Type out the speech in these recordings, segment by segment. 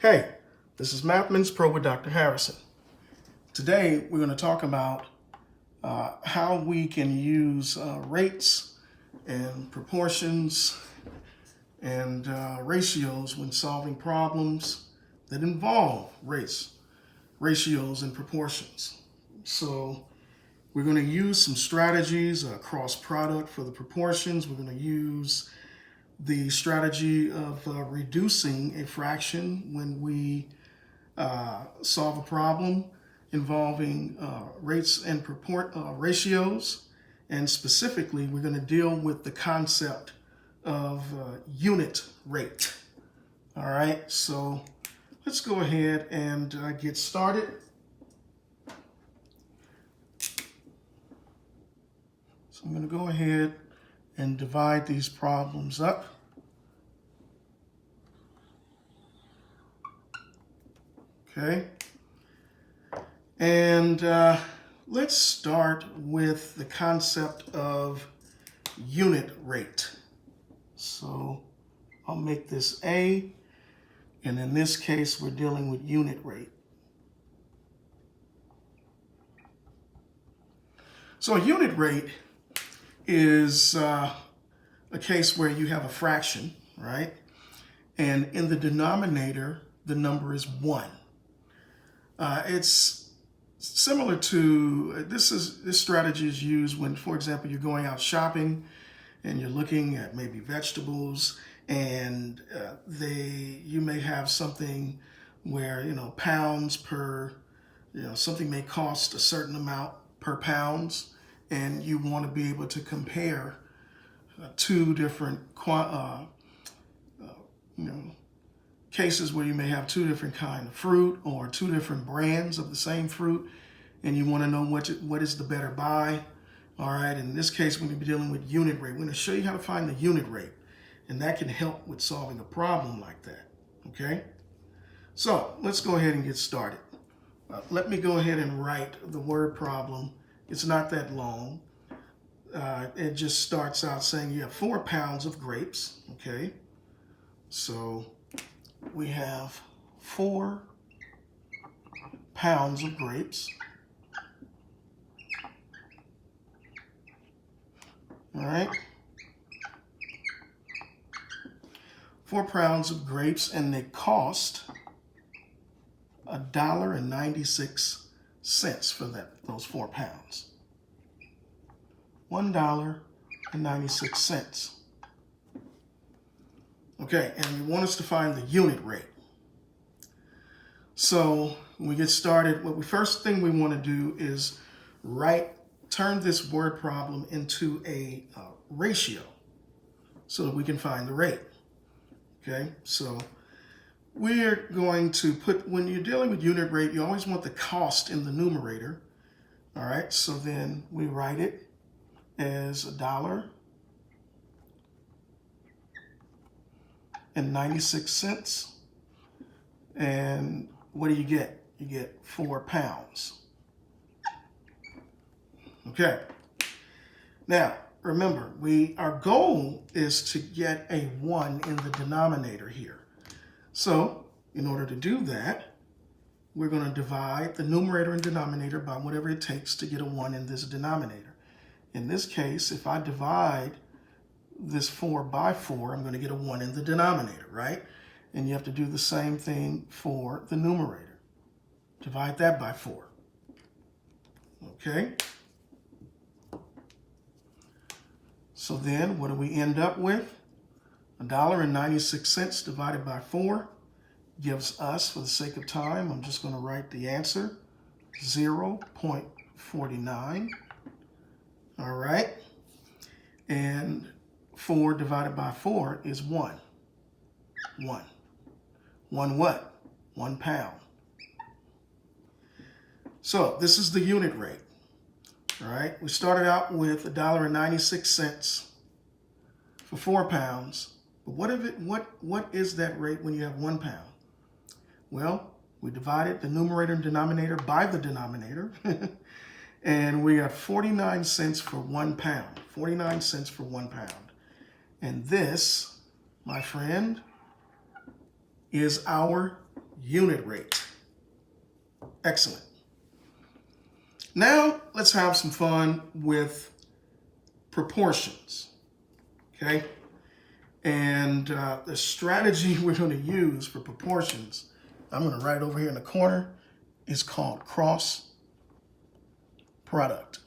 Hey, this is Mathman's Pro with Dr. Harrison. Today we're going to talk about how we can use rates and proportions and ratios when solving problems that involve rates, ratios, and proportions. So we're going to use some strategies, cross product for the proportions. We're going to use the strategy of reducing a fraction when we solve a problem involving rates and ratios. And specifically, we're going to deal with the concept of unit rate. All right, so let's go ahead and get started. So I'm going to go ahead and divide these problems up. Okay. And let's start with the concept of unit rate. So I'll make this A, and in this case, we're dealing with unit rate. So a unit rate is a case where you have a fraction, right? And in the denominator, the number is 1. It's similar to, this strategy is used when, for example, you're going out shopping and you're looking at maybe vegetables, and you may have something where, pounds per, something may cost a certain amount per pounds, and you want to be able to compare two different cases where you may have two different kinds of fruit or two different brands of the same fruit, and you want to know what is the better buy. All right, in this case, we're going to be dealing with unit rate. We're going to show you how to find the unit rate, and that can help with solving a problem like that. Okay, so let's go ahead and get started. Let me go ahead and write the word problem. It's not that long. It just starts out saying you have 4 pounds of grapes. Okay, so we have 4 pounds of grapes. All right. 4 pounds of grapes, and they cost $1.96 for those 4 pounds. $1.96. Okay, and we want us to find the unit rate. So when we get started, first thing we want to do is turn this word problem into a ratio so that we can find the rate. Okay, so we're going to when you're dealing with unit rate, you always want the cost in the numerator. All right, so then we write it as $1.96. And what do you get? You get 4 pounds. Okay. Now, remember, our goal is to get a 1 in the denominator here. So, in order to do that, we're going to divide the numerator and denominator by whatever it takes to get a 1 in this denominator. In this case, if I divide this 4 by 4, I'm going to get a 1 in the denominator, right? And you have to do the same thing for the numerator. Divide that by 4. Okay? So then, what do we end up with? $1.96 divided by 4 gives us, for the sake of time, I'm just going to write the answer, 0.49. All right? And 4 divided by 4 is 1. 1. 1 what? 1 pound. So this is the unit rate. All right? We started out with $1.96 for 4 pounds. But what is that rate when you have 1 pound? Well, we divided the numerator and denominator by the denominator. And we got 49 cents for 1 pound. 49 cents for 1 pound. And this, my friend, is our unit rate. Excellent. Now let's have some fun with proportions, okay? And the strategy we're going to use for proportions, I'm going to write it over here in the corner, is called cross product.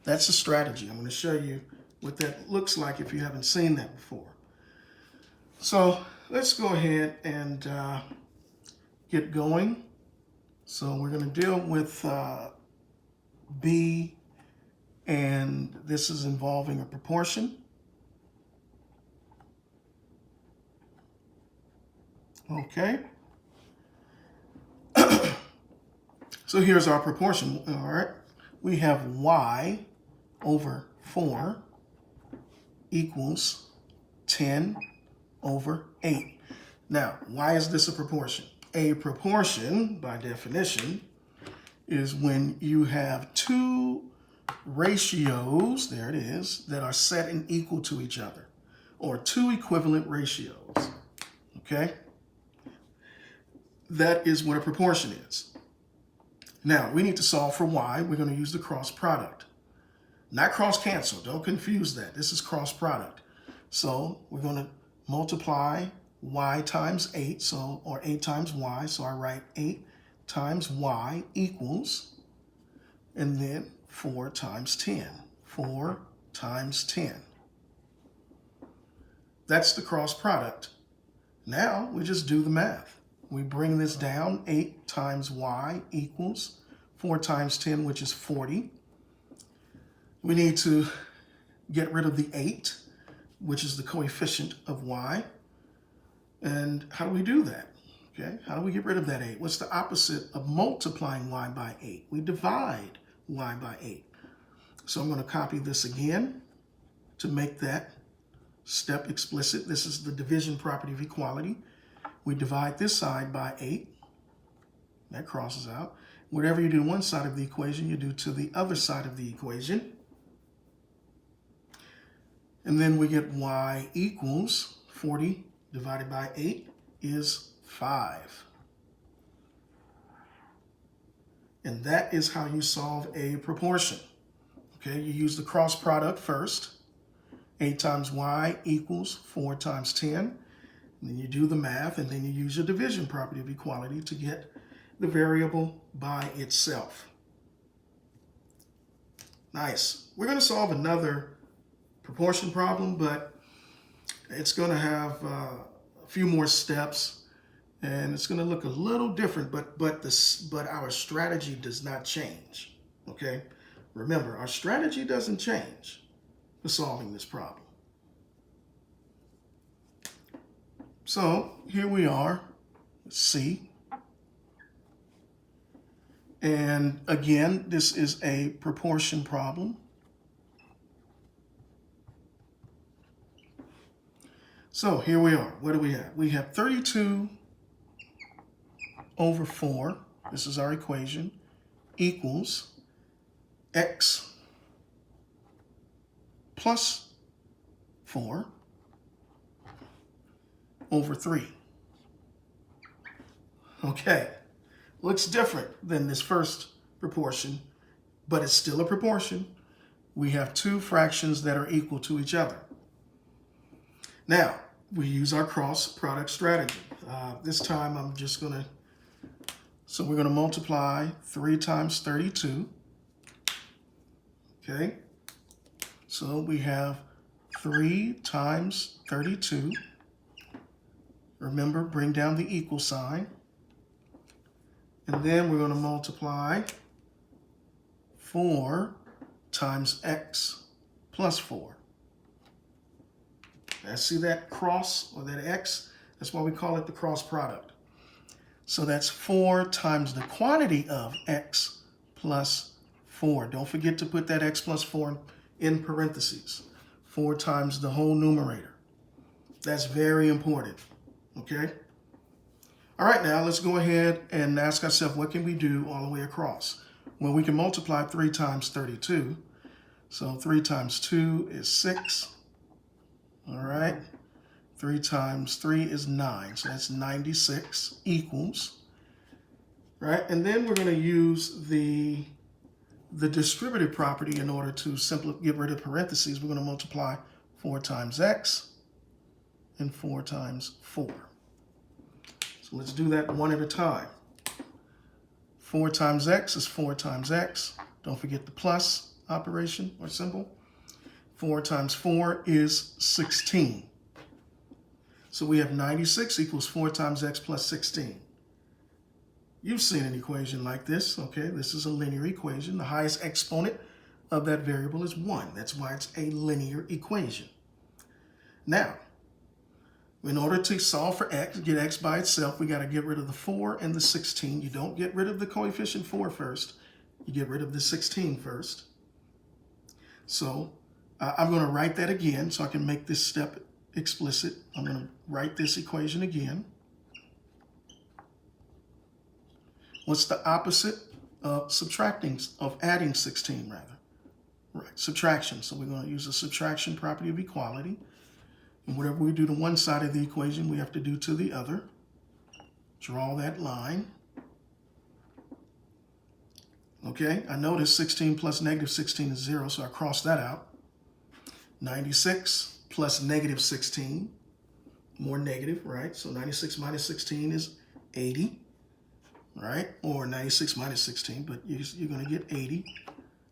That's a strategy. I'm going to show you what that looks like if you haven't seen that before. So let's go ahead and get going. So we're going to deal with B, and this is involving a proportion. Okay. So here's our proportion. All right. We have y over 4 equals 10 over 8. Now, why is this a proportion? A proportion, by definition, is when you have two ratios, there it is, that are set and equal to each other, or two equivalent ratios, okay? That is what a proportion is. Now, we need to solve for y. We're going to use the cross product. Not cross cancel, don't confuse that. This is cross product. So we're going to multiply y times 8, so, or 8 times y, so I write 8 times y equals, and then 4 times 10. 4 times 10. That's the cross product. Now we just do the math. We bring this down, 8 times y equals 4 times 10, which is 40. We need to get rid of the 8, which is the coefficient of y. And how do we do that? Okay, how do we get rid of that 8? What's the opposite of multiplying y by 8? We divide y by 8. So I'm going to copy this again to make that step explicit. This is the division property of equality. We divide this side by 8. That crosses out. Whatever you do to one side of the equation, you do to the other side of the equation. And then we get y equals 40 divided by 8 is 5. And that is how you solve a proportion. Okay, you use the cross product first. 8 times y equals 4 times 10. And then you do the math, and then you use your division property of equality to get the variable by itself. Nice. We're going to solve another proportion problem, but it's going to have a few more steps, and it's going to look a little different, but our strategy does not change. Okay? Remember, our strategy doesn't change for solving this problem. So here we are, C. And again, this is a proportion problem. So here we are. What do we have? We have 32 over 4. This is our equation. Equals x plus 4 over 3. Okay. Looks different than this first proportion, but it's still a proportion. We have two fractions that are equal to each other. Now, we use our cross product strategy. This time I'm just going to, so we're going to multiply 3 times 32. Okay, so we have 3 times 32. Remember, bring down the equal sign. And then we're going to multiply 4 times x plus 4. Now, see that cross or that x? That's why we call it the cross product. So that's 4 times the quantity of x plus 4. Don't forget to put that x plus 4 in parentheses. 4 times the whole numerator. That's very important. Okay? All right, now let's go ahead and ask ourselves, what can we do all the way across? Well, we can multiply 3 times 32. So 3 times 2 is 6. All right. 3 times 3 is 9. So that's 96 equals, right? And then we're going to use the distributive property in order to simply get rid of parentheses. We're going to multiply 4 times x and 4 times 4. So let's do that one at a time. 4 times x is 4 times x. Don't forget the plus operation or symbol. 4 times 4 is 16. So we have 96 equals 4 times x plus 16. You've seen an equation like this, okay? This is a linear equation. The highest exponent of that variable is 1. That's why it's a linear equation. Now, in order to solve for x, get x by itself, we got to get rid of the 4 and the 16. You don't get rid of the coefficient 4 first. You get rid of the 16 first. So I'm going to write that again so I can make this step explicit. I'm going to write this equation again. What's the opposite of adding 16 rather? Right, subtraction. So we're going to use the subtraction property of equality. And whatever we do to one side of the equation, we have to do to the other. Draw that line. Okay, I notice 16 plus negative 16 is 0, so I cross that out. 96 plus negative 16, more negative, right? So 96 minus 16 is 80, right? Or 96 minus 16, but you're going to get 80.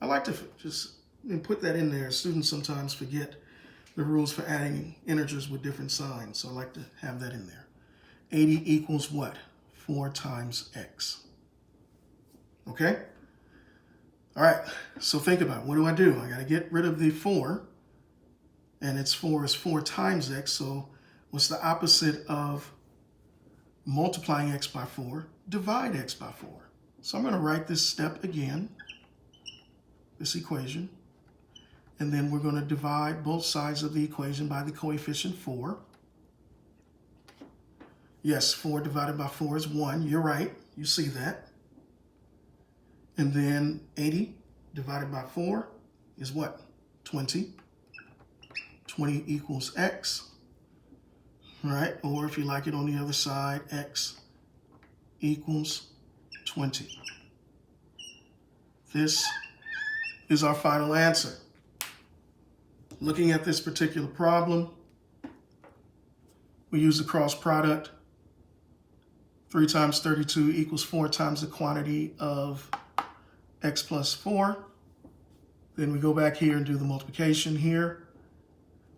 I like to just put that in there. Students sometimes forget the rules for adding integers with different signs, so I like to have that in there. 80 equals what? 4 times x. Okay? All right, so think about it. What do? I got to get rid of the 4, and its 4 is 4 times x, so what's the opposite of multiplying x by 4? Divide x by 4. So I'm going to write this step again, this equation, and then we're going to divide both sides of the equation by the coefficient 4. Yes, 4 divided by 4 is 1. You're right. You see that. And then 80 divided by 4 is what? 20. 20 equals x, right? Or if you like it on the other side, x equals 20. This is our final answer. Looking at this particular problem, we use the cross product. 3 times 32 equals 4 times the quantity of x plus 4. Then we go back here and do the multiplication here.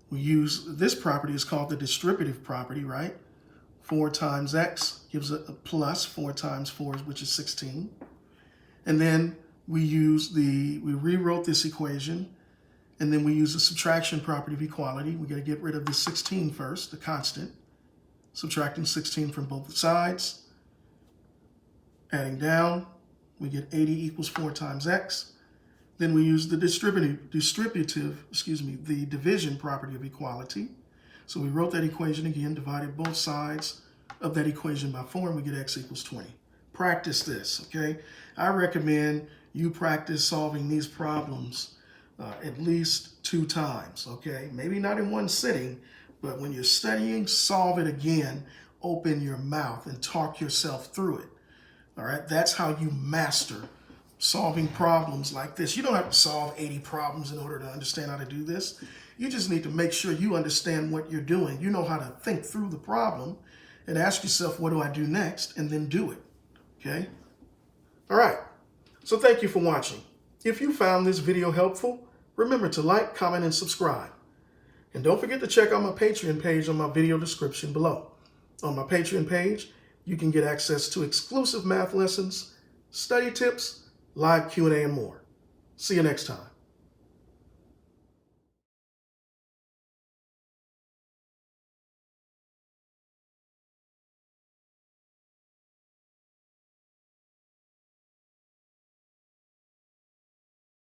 We use this property, is called the distributive property, right? 4 times x gives a plus 4 times 4, which is 16. And then we rewrote this equation, and then we use the subtraction property of equality. We got to get rid of the 16 first, the constant. Subtracting 16 from both sides. Adding down, we get 80 equals 4 times x. Then we use the the division property of equality. So we wrote that equation again, divided both sides of that equation by 4, and we get x equals 20. Practice this, okay? I recommend you practice solving these problems at least 2 times, okay? Maybe not in one sitting, but when you're studying, solve it again, open your mouth and talk yourself through it, all right? That's how you master solving problems like this. You don't have to solve 80 problems in order to understand how to do this. You just need to make sure you understand what you're doing. You know how to think through the problem and ask yourself, what do I do next? And then do it, okay? All right, so thank you for watching. If you found this video helpful, remember to like, comment, and subscribe. And don't forget to check out my Patreon page on my video description below. On my Patreon page, you can get access to exclusive math lessons, study tips, live Q&A, and more. See you next time.